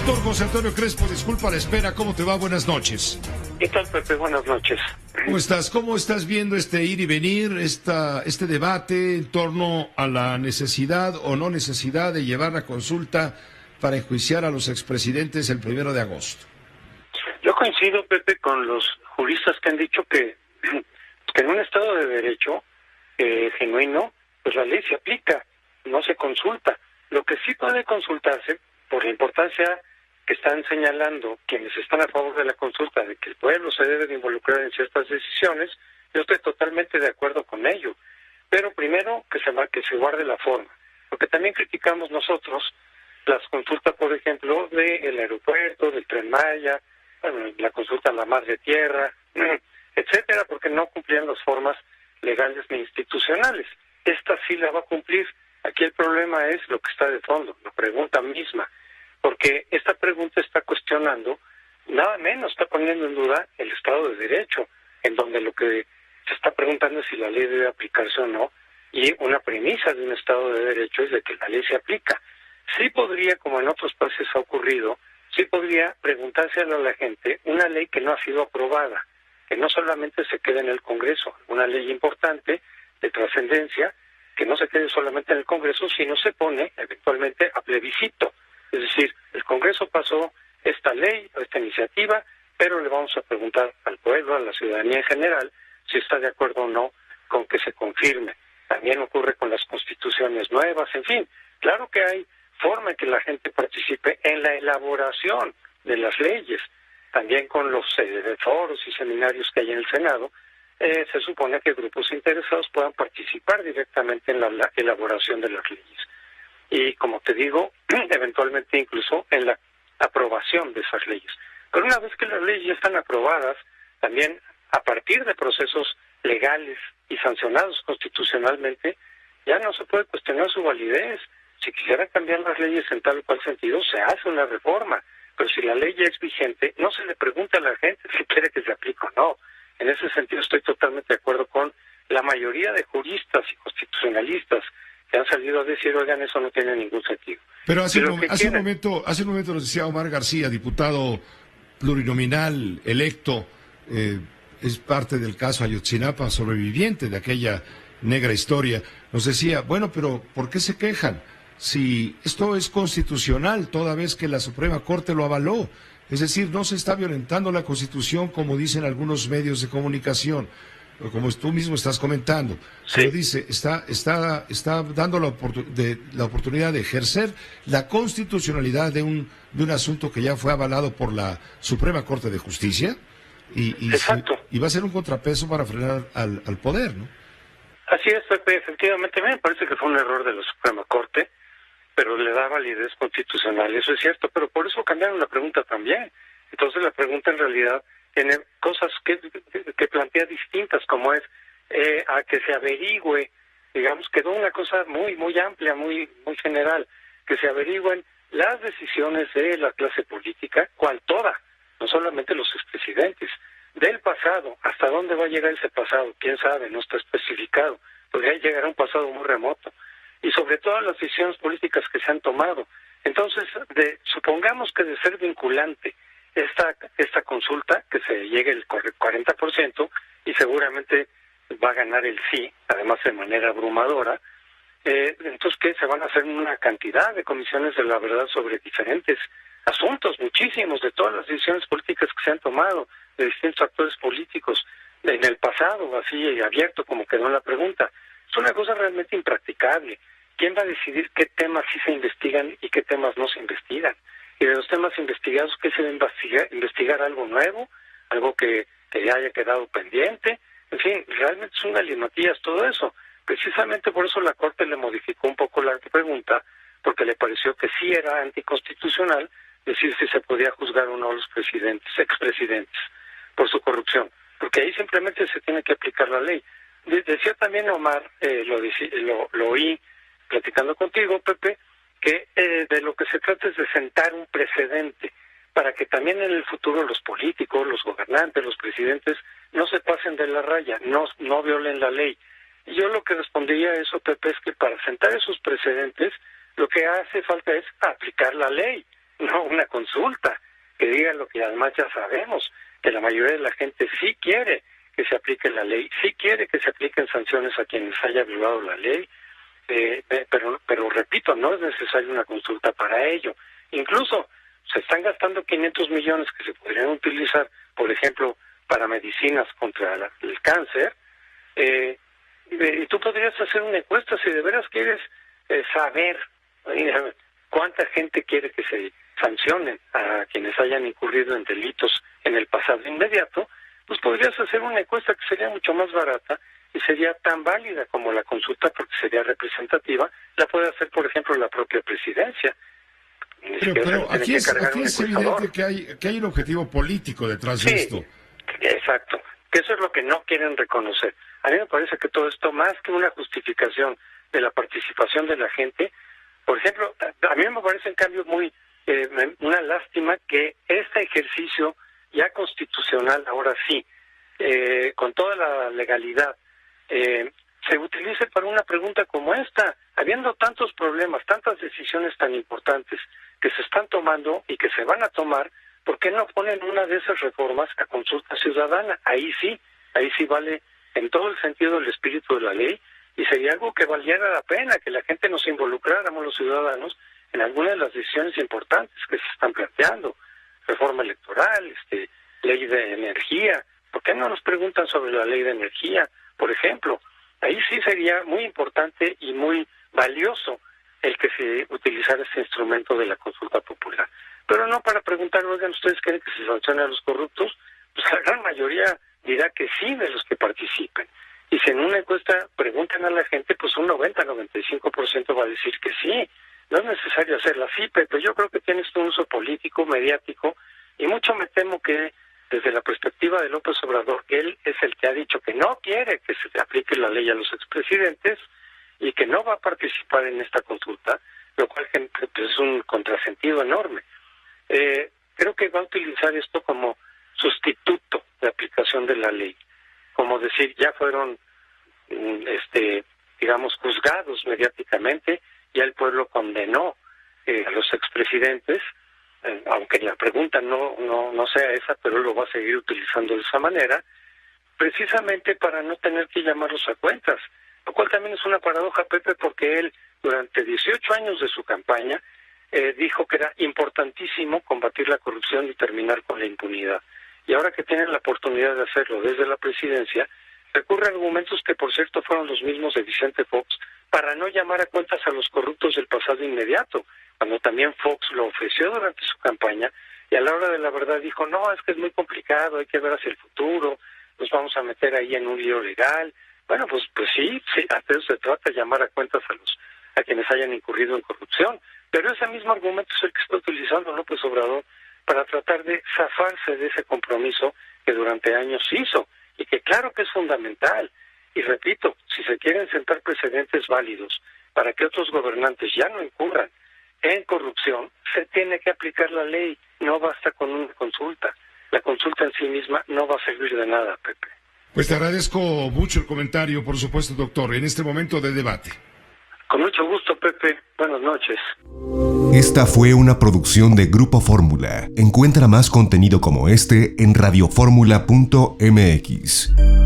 Doctor José Antonio Crespo, disculpa la espera, ¿cómo te va? Buenas noches. ¿Qué tal, Pepe? Buenas noches. ¿Cómo estás? ¿Cómo estás viendo este ir y venir, este debate en torno a la necesidad o no necesidad de llevar la consulta para enjuiciar a los expresidentes el 1 de agosto? Yo coincido, Pepe, con los juristas que han dicho que en un Estado de Derecho genuino, pues la ley se aplica, no se consulta. Lo que sí puede consultarse, por la importancia que están señalando quienes están a favor de la consulta, de que el pueblo se debe de involucrar en ciertas decisiones, yo estoy totalmente de acuerdo con ello. Pero primero que se guarde la forma, porque también criticamos nosotros las consultas, por ejemplo, del aeropuerto, del Tren Maya, la consulta a la Mar de Tierra, etcétera, porque no cumplían las formas legales ni institucionales. Esta sí la va a cumplir. Aquí el problema es lo que está de fondo, la pregunta misma, porque esta pregunta está cuestionando, nada menos está poniendo en duda el Estado de Derecho, en donde lo que se está preguntando es si la ley debe aplicarse o no, y una premisa de un Estado de Derecho es de que la ley se aplica. Sí podría, como en otros países ha ocurrido, sí podría preguntarse a la gente una ley que no ha sido aprobada, que no solamente se quede en el Congreso, una ley importante de trascendencia, que no se quede solamente en el Congreso, sino se pone eventualmente a plebiscito. Es decir, el Congreso pasó esta ley, esta iniciativa, pero le vamos a preguntar al pueblo, a la ciudadanía en general, si está de acuerdo o no con que se confirme. También ocurre con las constituciones nuevas, en fin. Claro que hay forma en que la gente participe en la elaboración de las leyes. También con los foros y seminarios que hay en el Senado, se supone que grupos interesados puedan participar directamente en la elaboración de las leyes. Y como te digo, eventualmente incluso en la aprobación de esas leyes. Pero una vez que las leyes ya están aprobadas, también a partir de procesos legales y sancionados constitucionalmente, ya no se puede cuestionar su validez. Si quisieran cambiar las leyes en tal o cual sentido, se hace una reforma. Pero si la ley ya es vigente, no se le pregunta a la gente si quiere que se aplique o no. En ese sentido estoy totalmente de acuerdo con la mayoría de juristas y constitucionalistas que han salido a decir, oigan, eso no tiene ningún sentido. Pero hace un momento nos decía Omar García, diputado plurinominal electo, es parte del caso Ayotzinapa, sobreviviente de aquella negra historia, nos decía, bueno, pero ¿por qué se quejan? Si esto es constitucional, toda vez que la Suprema Corte lo avaló. Es decir, no se está violentando la Constitución como dicen algunos medios de comunicación, o como tú mismo estás comentando. Sí. Pero dice, está dando la oportunidad de ejercer la constitucionalidad de un asunto que ya fue avalado por la Suprema Corte de Justicia Exacto. Y va a ser un contrapeso para frenar al poder, ¿no? Así es, Pepe, efectivamente. A mí me parece que fue un error de la Suprema Corte, pero le da validez constitucional, eso es cierto, pero por eso cambiaron la pregunta también. Entonces la pregunta en realidad tiene cosas que plantea distintas, como es a que se averigüe, digamos, quedó una cosa muy muy amplia, muy general, que se averigüen las decisiones de la clase política, cual toda, no solamente los expresidentes, del pasado. ¿Hasta dónde va a llegar ese pasado? ¿Quién sabe? No está especificado. Podría llegar a un pasado muy remoto. Y sobre todo las decisiones políticas que se han tomado. Entonces, supongamos que de ser vinculante esta consulta, que se llegue el 40%, y seguramente va a ganar el sí, además de manera abrumadora, entonces, ¿qué? Se van a hacer una cantidad de comisiones de la verdad sobre diferentes asuntos, muchísimos, de todas las decisiones políticas que se han tomado, de distintos actores políticos, en el pasado, así abierto como quedó en la pregunta. Es una cosa realmente impracticable. ¿Quién va a decidir qué temas sí se investigan y qué temas no se investigan? Y de los temas investigados, ¿qué se va a investigar? ¿Algo nuevo? ¿Algo que ya haya quedado pendiente? En fin, realmente es un galimatías todo eso. Precisamente por eso la Corte le modificó un poco la pregunta, porque le pareció que sí era anticonstitucional decir si se podía juzgar o no a los expresidentes, por su corrupción. Porque ahí simplemente se tiene que aplicar la ley. Decía también Omar, lo oí platicando contigo, Pepe, que de lo que se trata es de sentar un precedente para que también en el futuro los políticos, los gobernantes, los presidentes no se pasen de la raya, no violen la ley. Y yo lo que respondería a eso, Pepe, es que para sentar esos precedentes lo que hace falta es aplicar la ley, no una consulta, que diga lo que además ya sabemos, que la mayoría de la gente sí quiere que se aplique la ley, sí quiere que se apliquen sanciones a quienes haya violado la ley, pero repito, no es necesaria una consulta para ello. Incluso se están gastando 500 millones que se podrían utilizar, por ejemplo, para medicinas contra el cáncer, y tú podrías hacer una encuesta si de veras quieres saber cuánta gente quiere que se sancionen a quienes hayan incurrido en delitos en el pasado inmediato. Pues podrías hacer una encuesta que sería mucho más barata y sería tan válida como la consulta, porque sería representativa. La puede hacer, por ejemplo, la propia presidencia. Pero aquí es evidente que hay un objetivo político detrás de esto. Exacto, que eso es lo que no quieren reconocer. A mí me parece que todo esto, más que una justificación de la participación de la gente, por ejemplo, a mí me parece en cambio una lástima que este ejercicio ya constitucional, ahora sí, con toda la legalidad, se utilice para una pregunta como esta, habiendo tantos problemas, tantas decisiones tan importantes que se están tomando y que se van a tomar. ¿Por qué no ponen una de esas reformas a consulta ciudadana? Ahí sí vale en todo el sentido del espíritu de la ley, y sería algo que valiera la pena, que la gente nos involucráramos, los ciudadanos, en algunas de las decisiones importantes que se están planteando. Reforma electoral, ley de energía. ¿Por qué no nos preguntan sobre la ley de energía, por ejemplo? Ahí sí sería muy importante y muy valioso el que se utilizara este instrumento de la consulta popular. Pero no para preguntar, oigan, ¿ustedes quieren que se sancione a los corruptos? Pues la gran mayoría dirá que sí de los que participen. Y si en una encuesta preguntan a la gente, pues un 90-95% va a decir que sí. No es necesario hacerla así, pero yo creo que tiene esto un uso político, mediático, y mucho me temo que desde la perspectiva de López Obrador, que él es el que ha dicho que no quiere que se aplique la ley a los expresidentes y que no va a participar en esta consulta, lo cual es un contrasentido enorme. Creo que va a utilizar esto como sustituto de aplicación de la ley, como decir, ya fueron digamos juzgados mediáticamente, ya el pueblo condenó a los expresidentes, aunque la pregunta no sea esa, pero él lo va a seguir utilizando de esa manera, precisamente para no tener que llamarlos a cuentas, lo cual también es una paradoja, Pepe, porque él durante 18 años de su campaña dijo que era importantísimo combatir la corrupción y terminar con la impunidad. Y ahora que tienen la oportunidad de hacerlo desde la presidencia, recurre a argumentos que, por cierto, fueron los mismos de Vicente Fox, para no llamar a cuentas a los corruptos del pasado inmediato, cuando también Fox lo ofreció durante su campaña, y a la hora de la verdad dijo, no, es que es muy complicado, hay que ver hacia el futuro, nos vamos a meter ahí en un lío legal. Bueno, pues sí, hasta eso se trata, llamar a cuentas a quienes hayan incurrido en corrupción, pero ese mismo argumento es el que está utilizando López Obrador para tratar de zafarse de ese compromiso que durante años hizo, y que claro que es fundamental. Y repito, si se quieren sentar precedentes válidos para que otros gobernantes ya no incurran en corrupción, se tiene que aplicar la ley, no basta con una consulta. La consulta en sí misma no va a servir de nada, Pepe. Pues te agradezco mucho el comentario, por supuesto, doctor, en este momento de debate. Con mucho gusto, Pepe. Buenas noches. Esta fue una producción de Grupo Fórmula. Encuentra más contenido como este en radioformula.mx.